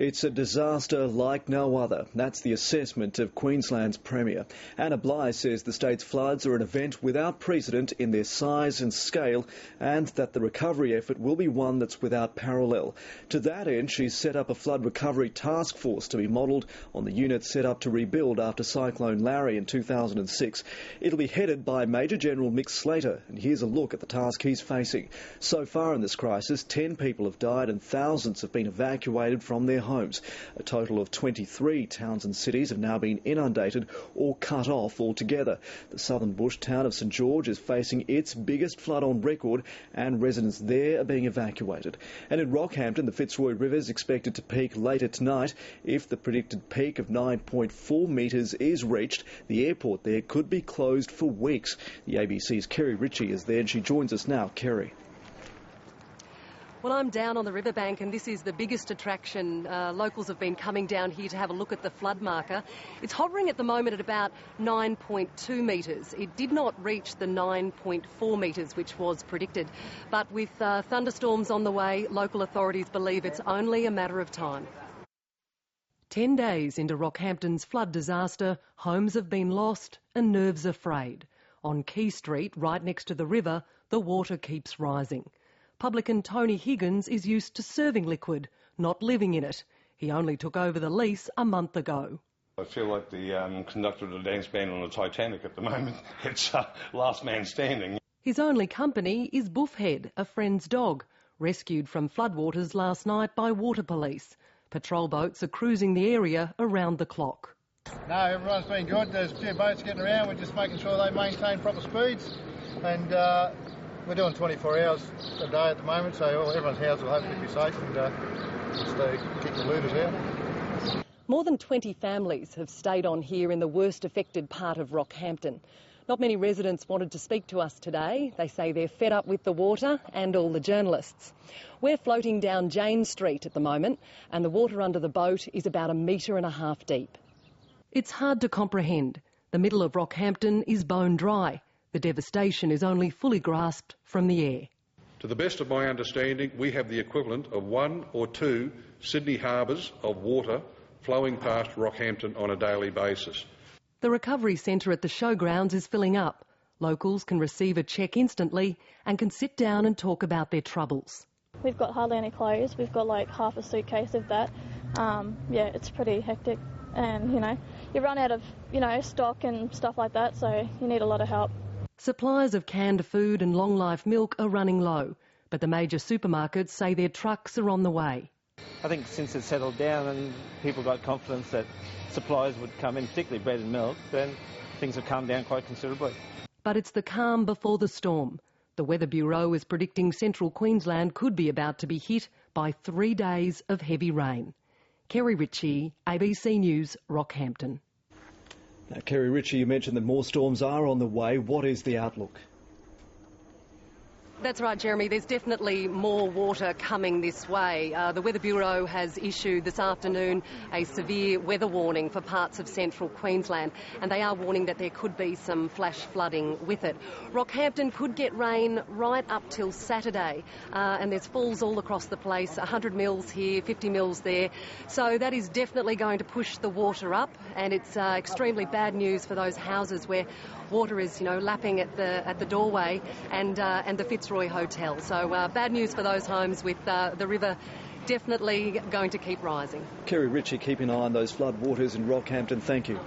It's a disaster like no other. That's the assessment of Queensland's Premier. Anna Bligh says the state's floods are an event without precedent in their size and scale, and that the recovery effort will be one that's without parallel. To that end, she's set up a flood recovery task force to be modelled on the unit set up to rebuild after Cyclone Larry in 2006. It'll be headed by Major General Mick Slater, and here's a look at the task he's facing. So far in this crisis, 10 people have died and thousands have been evacuated from their homes. A total of 23 towns and cities have now been inundated or cut off altogether. The southern bush town of St George is facing its biggest flood on record, and residents there are being evacuated. And in Rockhampton, the Fitzroy River is expected to peak later tonight. If the predicted peak of 9.4 metres is reached, the airport there could be closed for weeks. The ABC's Kerry Ritchie is there and she joins us now. Kerry. Well, I'm down on the riverbank and this is the biggest attraction. Locals have been coming down here to have a look at the flood marker. It's hovering at the moment at about 9.2 metres. It did not reach the 9.4 metres which was predicted. But with thunderstorms on the way, local authorities believe it's only a matter of time. 10 days into Rockhampton's flood disaster, homes have been lost and nerves are frayed. On Quay Street, right next to the river, the water keeps rising. Publican Tony Higgins is used to serving liquid, not living in it. He only took over the lease a month ago. I feel like the conductor of the dance band on the Titanic at the moment. It's last man standing. His only company is Buffhead, a friend's dog, rescued from floodwaters last night by water police. Patrol boats are cruising the area around the clock. No, everyone's been good. There's a few boats getting around. We're just making sure they maintain proper speeds. And we're doing 24 hours a day at the moment, so everyone's houses will hopefully be safe and just keep the looters out. More than 20 families have stayed on here in the worst affected part of Rockhampton. Not many residents wanted to speak to us today. They say they're fed up with the water and all the journalists. We're floating down Jane Street at the moment, and the water under the boat is about 1.5 metres deep. It's hard to comprehend. The middle of Rockhampton is bone dry. The devastation is only fully grasped from the air. To the best of my understanding, we have the equivalent of 1 or 2 Sydney harbours of water flowing past Rockhampton on a daily basis. The recovery centre at the showgrounds is filling up. Locals can receive a cheque instantly and can sit down and talk about their troubles. We've got hardly any clothes. We've got like half a suitcase of that. Yeah, it's pretty hectic. And, you run out of, stock and stuff like that, so you need a lot of help. Supplies of canned food and long-life milk are running low, but the major supermarkets say their trucks are on the way. I think since it's settled down and people got confidence that supplies would come in, particularly bread and milk, then things have calmed down quite considerably. But it's the calm before the storm. The Weather Bureau is predicting central Queensland could be about to be hit by 3 days of heavy rain. Kerry Ritchie, ABC News, Rockhampton. Now, Kerry Ritchie, you mentioned that more storms are on the way. What is the outlook? That's right, Jeremy. There's definitely more water coming this way. The Weather Bureau has issued this afternoon a severe weather warning for parts of central Queensland, and they are warning that there could be some flash flooding with it. Rockhampton could get rain right up till Saturday, and there's falls all across the place, 100 mils here, 50 mils there. So that is definitely going to push the water up, and it's extremely bad news for those houses where water is, lapping at the doorway and the Fitzroy Hotel. So bad news for those homes with the river definitely going to keep rising. Kerry Ritchie, keep an eye on those flood waters in Rockhampton. Thank you.